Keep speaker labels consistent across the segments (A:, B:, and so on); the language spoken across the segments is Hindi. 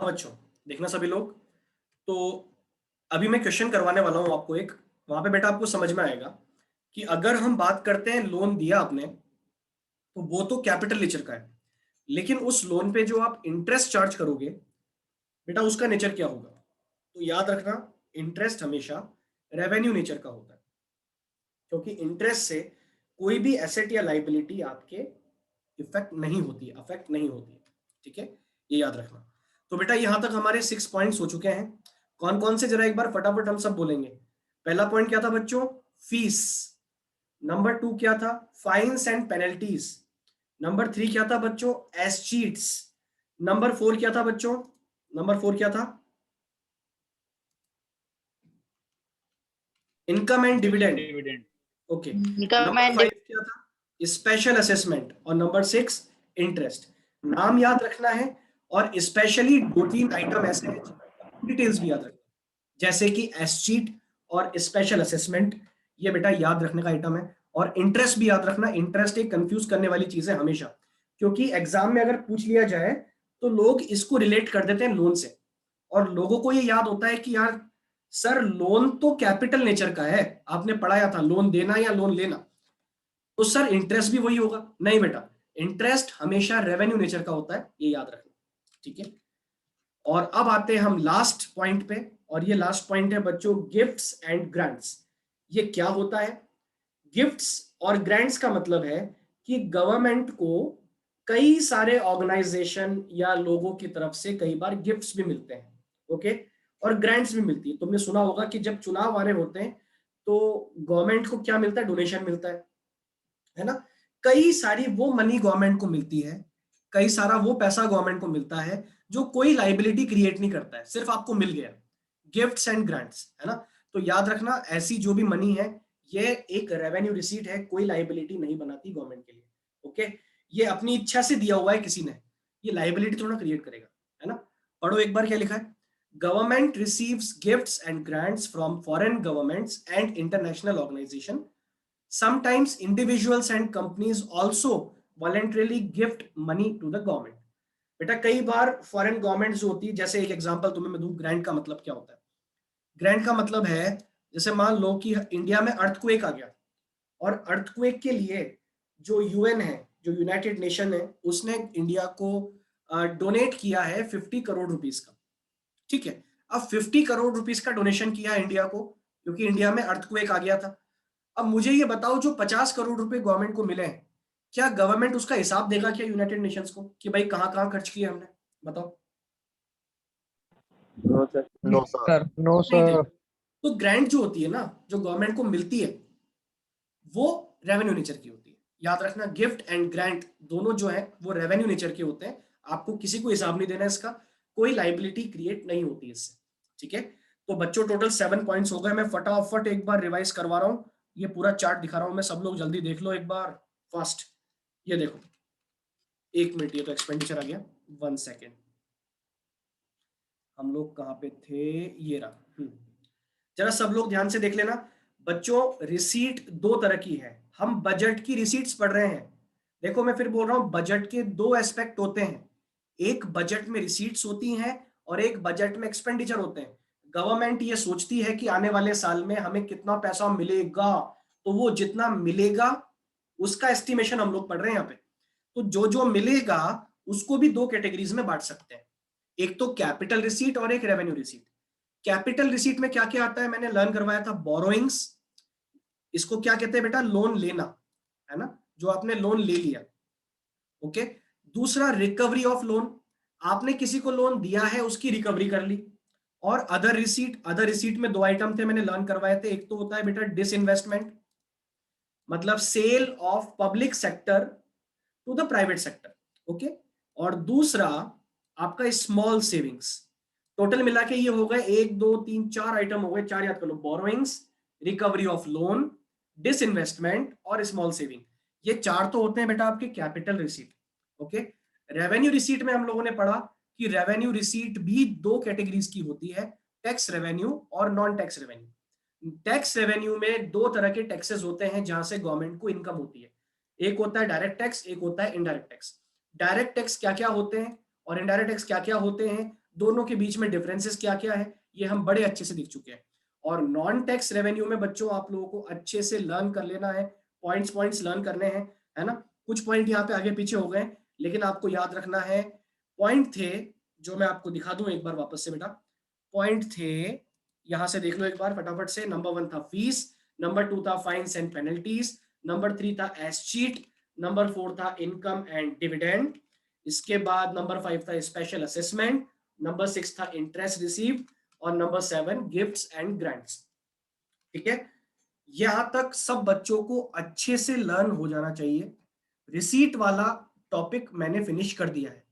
A: बच्चों, देखना सभी लोग। तो अभी मैं क्वेश्चन करवाने वाला हूँ आपको एक, वहां पे बेटा आपको समझ में आएगा कि अगर हम बात करते हैं लोन दिया आपने, तो वो तो कैपिटल नेचर का है, लेकिन उस लोन पे जो आप इंटरेस्ट चार्ज करोगे बेटा, उसका नेचर क्या होगा? तो याद रखना, इंटरेस्ट हमेशा रेवेन्यू नेचर का होता है, क्योंकि इंटरेस्ट से कोई भी एसेट या लाइबिलिटी आपके इफेक्ट नहीं होती, अफेक्ट नहीं होती। ठीक है, ये याद रखना। तो बेटा यहां तक हमारे 6 पॉइंट्स हो चुके हैं। कौन कौन से, जरा एक बार फटाफट हम सब बोलेंगे। पहला पॉइंट क्या था बच्चों? फीस। नंबर 2 क्या था? Fines and penalties. नंबर 3 क्या था बच्चों? एस्चीट्स। नंबर 4 क्या था बच्चों? नंबर 4 क्या था? Income and dividend.
B: Dividend.
A: Okay.
C: Income
A: number
C: and
A: 5 क्या था? Special assessment. और नंबर 6 इंटरेस्ट। नाम याद रखना है, और स्पेशली 2-3 आइटम ऐसे हैं जिनकी डिटेल्स भी याद रखना, जैसे कि एस्चीट और स्पेशल असेसमेंट। ये बेटा याद रखने का आइटम है। और इंटरेस्ट भी याद रखना। इंटरेस्ट एक कंफ्यूज करने वाली चीज है हमेशा, क्योंकि एग्जाम में अगर पूछ लिया जाए तो लोग इसको रिलेट कर देते हैं लोन से, और लोगों को ये याद होता है कि यार सर लोन तो कैपिटल नेचर का है, आपने पढ़ाया था लोन देना या लोन लेना, तो सर इंटरेस्ट भी वही होगा। नहीं बेटा, इंटरेस्ट हमेशा रेवेन्यू नेचर का होता है, ये याद रखना। ठीक है, और अब आते हैं हम लास्ट पॉइंट पे, और ये लास्ट पॉइंट है बच्चों, गिफ्ट्स एंड ग्रांट्स। ये क्या होता है? गिफ्ट्स और ग्रांट्स का मतलब है कि गवर्नमेंट को कई सारे ऑर्गेनाइजेशन या लोगों की तरफ से कई बार गिफ्ट्स भी मिलते हैं। ओके, और ग्रांट्स भी मिलती है। तुमने सुना होगा कि जब चुनाव आ रहे होते हैं तो गवर्नमेंट को क्या मिलता है? डोनेशन मिलता है ना? कई सारी वो मनी गवर्नमेंट को मिलती है, कई सारा वो पैसा गवर्नमेंट को मिलता है जो कोई लाइबिलिटी क्रिएट नहीं करता है, सिर्फ आपको मिल गया। गिफ्ट्स एंड ग्रांट्स, है ना? तो याद रखना, ऐसी जो भी मनी है ये एक रेवेन्यू रिसीट है, कोई लाइबिलिटी नहीं बनाती गवर्नमेंट के लिए। ओके, ये अपनी इच्छा से दिया हुआ है किसी ने, ये लाइबिलिटी थोड़ा क्रिएट करेगा, है ना? पढ़ो एक बार क्या लिखा है। Government receives gifts and grants from foreign governments and international organization. Sometimes individuals and companies also voluntarily gift money to the government. बेटा कई बार फॉरेन गवर्नमेंट जो होती है, जैसे एक एग्जांपल तुम्हें मैं दूं, ग्रांट का मतलब क्या होता है? ग्रांट का मतलब है, जैसे मान लो कि इंडिया में अर्थक्वेक आ गया, और अर्थक्वेक के लिए जो यूएन है, जो यूनाइटेड नेशन है, उसने इंडिया को डोनेट किया है 50 करोड़ रुपीस का। ठीक है, अब 50 करोड़ रुपीस का डोनेशन किया इंडिया को, क्योंकि इंडिया में अर्थक्वेक आ गया था। अब मुझे ये बताओ, जो 50 करोड़ रुपए गवर्नमेंट को मिले हैं, क्या गवर्नमेंट उसका हिसाब देगा क्या यूनाइटेड नेशंस को कि भाई कहां कहां खर्च किए हमने? बताओ।
D: No sir.
B: No sir. No
A: नहीं
B: सर।
A: देगा। तो ग्रांट जो होती है ना, जो गवर्नमेंट को मिलती है, वो रेवेन्यू नेचर की होती है। याद रखना, गिफ्ट एंड ग्रांट दोनों जो है वो रेवेन्यू नेचर के होते हैं। आपको किसी को हिसाब नहीं देना इसका, कोई लाइबिलिटी क्रिएट नहीं होती इससे। ठीक है, तो बच्चों टोटल 7 पॉइंट्स हो गए। मैं फटाफट एक बार रिवाइज करवा रहा हूँ, ये पूरा चार्ट दिखा रहा हूँ मैं, सब लोग जल्दी देख लो एक बार फास्ट। ये देखो, 1 मिनट, ये तो एक्सपेंडिचर आ गया, 1 सेकेंड। हम लोग कहाँ पे थे? ये रहा। जरा सब लोग ध्यान से देख लेना बच्चों, रिसीट दो तरह की है। हम बजट की रिसीट्स पढ़ रहे हैं। देखो मैं फिर बोल रहा हूं, बजट के दो एस्पेक्ट होते हैं, एक बजट में रिसीट्स होती हैं और एक बजट में एक्सपेंडिचर होते हैं। गवर्नमेंट ये सोचती है कि आने वाले साल में हमें कितना पैसा मिलेगा, तो वो जितना मिलेगा उसका एस्टिमेशन हम लोग पढ़ रहे हैं यहाँ पे। तो जो जो मिलेगा उसको भी दो कैटेगरीज में बांट सकते हैं, एक तो कैपिटल रिसीट और एक रेवेन्यू रिसीट। कैपिटल रिसीट में क्या क्या आता है मैंने लर्न करवाया था, बोरोइंग्स, इसको क्या कहते हैं बेटा? लोन लेना, है ना, जो आपने लोन ले लिया। ओके, दूसरा रिकवरी ऑफ लोन, आपने किसी को लोन दिया है उसकी रिकवरी कर ली। और अदर रिसीट, अदर रिसीट में दो आइटम थे मैंने लर्न करवाए थे, एक तो होता है बेटा डिसइन्वेस्टमेंट, मतलब sale of public sector to the private sector. Okay, और दूसरा आपका स्मॉल सेविंग्स। टोटल मिला के ये हो गए 1 2 3 4 आइटम हो गए, चार याद कर लो, borrowings, recovery of loan, disinvestment और स्मॉल सेविंग। ये चार तो होते हैं बेटा आपके capital receipt. Okay, revenue receipt में हम लोगों ने पढ़ा कि रेवेन्यू रिसीट भी दो कैटेगरीज की होती है, टैक्स रेवेन्यू और non tax revenue. Tax revenue में दो तरह के टैक्सेस होते हैं जहां से गवर्नमेंट को इनकम होती है, एक होता है डायरेक्ट टैक्स, एक होता है इनडायरेक्ट टैक्स। डायरेक्ट टैक्स क्या क्या होते हैं और इनडायरेक्ट टैक्स क्या क्या होते हैं, दोनों के बीच में डिफरेंसेस क्या क्या है ये हम बड़े अच्छे से दिख चुके हैं। और नॉन टैक्स रेवेन्यू में बच्चों आप लोगों को अच्छे से लर्न कर लेना है, पॉइंट्स लर्न करने हैं, है ना। कुछ पॉइंट यहाँ पे आगे पीछे हो गए, लेकिन आपको याद रखना है पॉइंट थे जो मैं आपको दिखा दूं एक बार वापस से बेटा। पॉइंट थे, यहां से देख लो एक बार फटाफट से। नंबर 1 था फीस, नंबर 2 था फाइन्स एंड पेनल्टीज, नंबर 3 था एस्चीट, नंबर 4 था इनकम एंड डिविडेंड, इसके बाद नंबर 5 था स्पेशल असेसमेंट, नंबर 6 था इंटरेस्ट रिसीव, और नंबर 7 गिफ्ट्स एंड ग्रांट्स। ठीक है, यहां तक सब बच्चों को अच्छे से लर्न हो जाना चाहिए। रिसीट वाला टॉपिक मैंने फिनिश कर दिया है।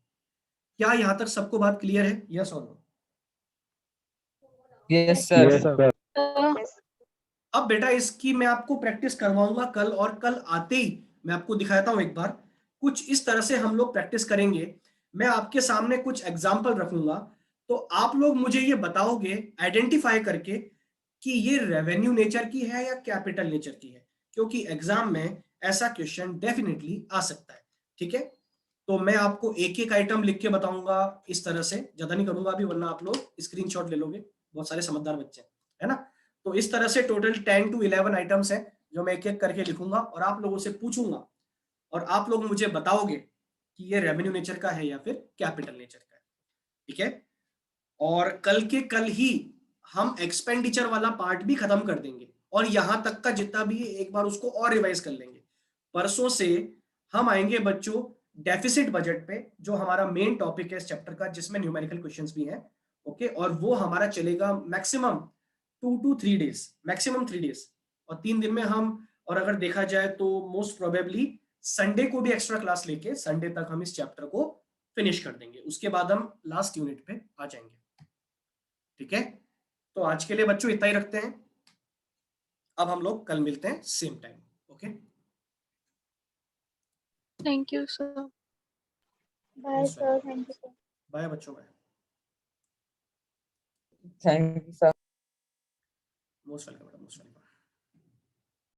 A: क्या यहां तक सबको बात क्लियर है? यस और नो?
B: Yes sir.
A: अब बेटा इसकी मैं आपको प्रैक्टिस करवाऊंगा कल, और कल आते ही मैं आपको दिखाता हूं एक बार। कुछ इस तरह से हम लोग प्रैक्टिस करेंगे। मैं आपके सामने कुछ एग्जाम्पल रखूंगा, तो आप लोग मुझे ये बताओगे आइडेंटिफाई करके कि ये रेवेन्यू नेचर की है या कैपिटल नेचर की है, क्योंकि एग्जाम में ऐसा क्वेश्चन डेफिनेटली आ सकता है। ठीक है, तो मैं आपको एक एक आइटम लिख के बताऊंगा इस तरह से, ज्यादा नहीं करूंगा अभी वरना आप लोग स्क्रीनशॉट ले लोगे, बहुत सारे समझदार बच्चे हैं, है ना। तो इस तरह से टोटल 10 to 11 आइटम्स हैं जो मैं एक एक करके लिखूंगा और आप लोगों से पूछूंगा, और आप लोग मुझे बताओगे कि ये रेवेन्यू नेचर का है या फिर कैपिटल नेचर का है। ठीक है, और कल के कल ही हम एक्सपेंडिचर वाला पार्ट भी खत्म कर देंगे, और यहां तक का जितना भी एक बार उसको और रिवाइज कर लेंगे। परसों से हम आएंगे बच्चों डेफिसिट बजट पे, जो हमारा मेन टॉपिक है इस चैप्टर का, जिसमें न्यूमेरिकल क्वेश्चंस भी हैं। ओके, और वो हमारा चलेगा maximum 2 to 3 days, maximum 3 days, और 3 दिन में हम, और अगर देखा जाए तो मोस्ट प्रोबेबली संडे को भी एक्स्ट्रा क्लास लेके संडे तक हम इस चैप्टर को फिनिश कर देंगे। उसके बाद हम लास्ट यूनिट पे आ जाएंगे। ठीक है, तो आज के लिए बच्चों इतना ही रखते हैं। अब हम लोग कल मिलते हैं same time. Okay,
C: thank you sir.
D: Bye sir, thank you sir.
A: Bye बच्चों, bye.
B: Thank you sir.
A: Most welcome, most welcome.